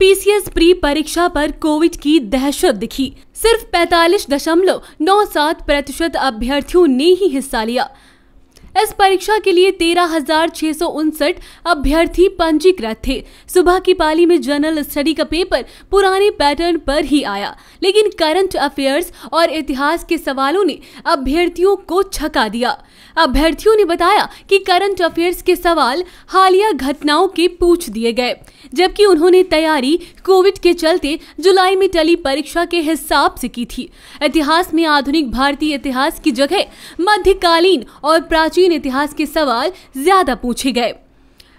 PCS pre परीक्षा पर Covid की दहशत दिखी। सिर्फ 45.97% अभ्यर्थियों ने ही हिस्सा लिया। इस परीक्षा के लिए 13,659 अभ्यर्थी पंजीकृत थे। सुबह की पाली में जनरल स्टडी का पेपर पुराने पैटर्न पर ही आया, लेकिन करंट अफेयर्स और इतिहास के सवालों ने अभ्यर्थियों को छका दिया। अभ्यर्थियों ने बताया कि करंट अफेयर्स के सवाल हालिया घटनाओं के पूछ दिए गए, जबकि उन्होंने तैयारी कोविड के चलते जुलाई में टली परीक्षा के हिसाब से की थी। इतिहास में आधुनिक भारतीय इतिहास की जगह मध्यकालीन और प्राचीन इतिहास के सवाल ज्यादा पूछे गए।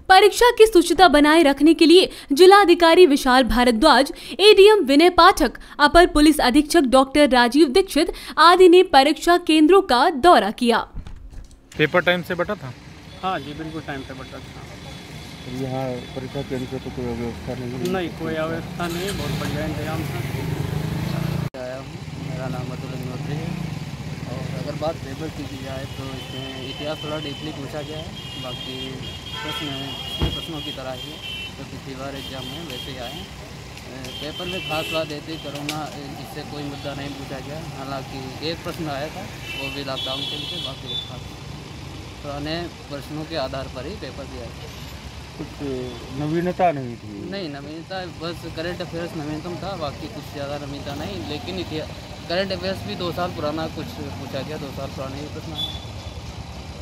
परीक्षा की शुचिता बनाए रखने के लिए जिलाधिकारी विशाल भारद्वाज, एडीएम विनय पाठक, अपर पुलिस अधीक्षक डॉक्टर राजीव दीक्षित आदि ने परीक्षा केंद्रों का दौरा किया। पेपर टाइम से बटा था? हाँ जी, बिल्कुल टाइम से बटा था। यहाँ परीक्षा केंद्र पे तो कोई व्यवस्था नहीं? कोई व्यवस्था नहीं, बहुत बढ़िया इंतजाम था। आया हूँ, मेरा नाम अतुल अग्निहोत्री है। और अगर बात पेपर की जाए तो इसमें इतिहास थोड़ा डीपली पूछा गया है। बाकी प्रश्नों की तरह ही तो पिछली बार एग्जाम में वैसे ही आए। पेपर में खास बात ये थी, कोरोना इससे कोई मुद्दा नहीं पूछा गया। हालांकि एक प्रश्न आया था, वो भी लॉकडाउन के लिए, बाकी खास पुराने प्रश्नों के आधार पर ही पेपर दिया था। कुछ नवीनता नहीं थी? नहीं, नवीनता बस करंट अफेयर्स नवीनतम था, बाकी कुछ ज़्यादा नवीनता नहीं। लेकिन करंट अफेयर्स भी 2 साल पुराना कुछ पूछा गया, 2 साल पुराने ही प्रश्न है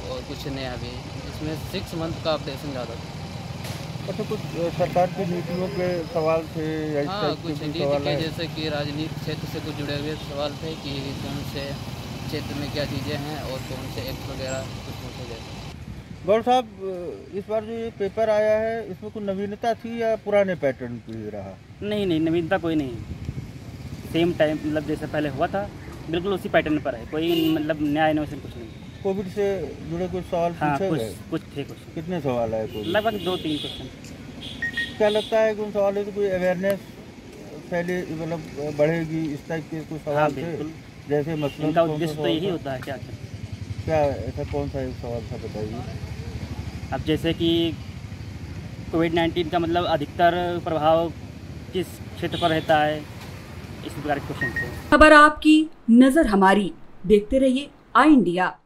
और कुछ नया भी। इसमें 6 मंथ का अपडेशन ज़्यादा था। अच्छा, कुछ सरकार की नीतियों के सवाल थे? हाँ, कुछ नीति के, जैसे कि राजनीतिक क्षेत्र से कुछ जुड़े हुए सवाल थे कि कौन से क्षेत्र में क्या चीज़ें हैं और कौन से एक्ट वगैरह कुछ पूछे गए। गौर साहब, इस बार जो ये पेपर आया है इसमें कोई नवीनता थी या पुराने पैटर्न पे ही रहा? नहीं, नवीनता कोई नहीं। सेम टाइम मतलब जैसे पहले हुआ था, बिल्कुल उसी पैटर्न पर है। कोई मतलब नया इनोवेशन कुछ नहीं। कोविड से जुड़े कुछ सवाल पूछे गए? कुछ थे। कुछ कितने सवाल आए? लगभग 2-3 क्वेश्चन। क्या लगता है कि उन सवालों से कोई अवेयरनेस फैले, मतलब बढ़ेगी, इस टाइप के कुछ सवाल थे? जैसे मसलन इनका उद्देश्य तो यही होता है। क्या ऐसा कौन सा एक सवाल था, बताइए। अब जैसे कि कोविड-19 का मतलब अधिकतर प्रभाव किस क्षेत्र पर रहता है, इस प्रकार के क्वेश्चन थे। खबर आपकी, नजर हमारी। देखते रहिए आई इंडिया।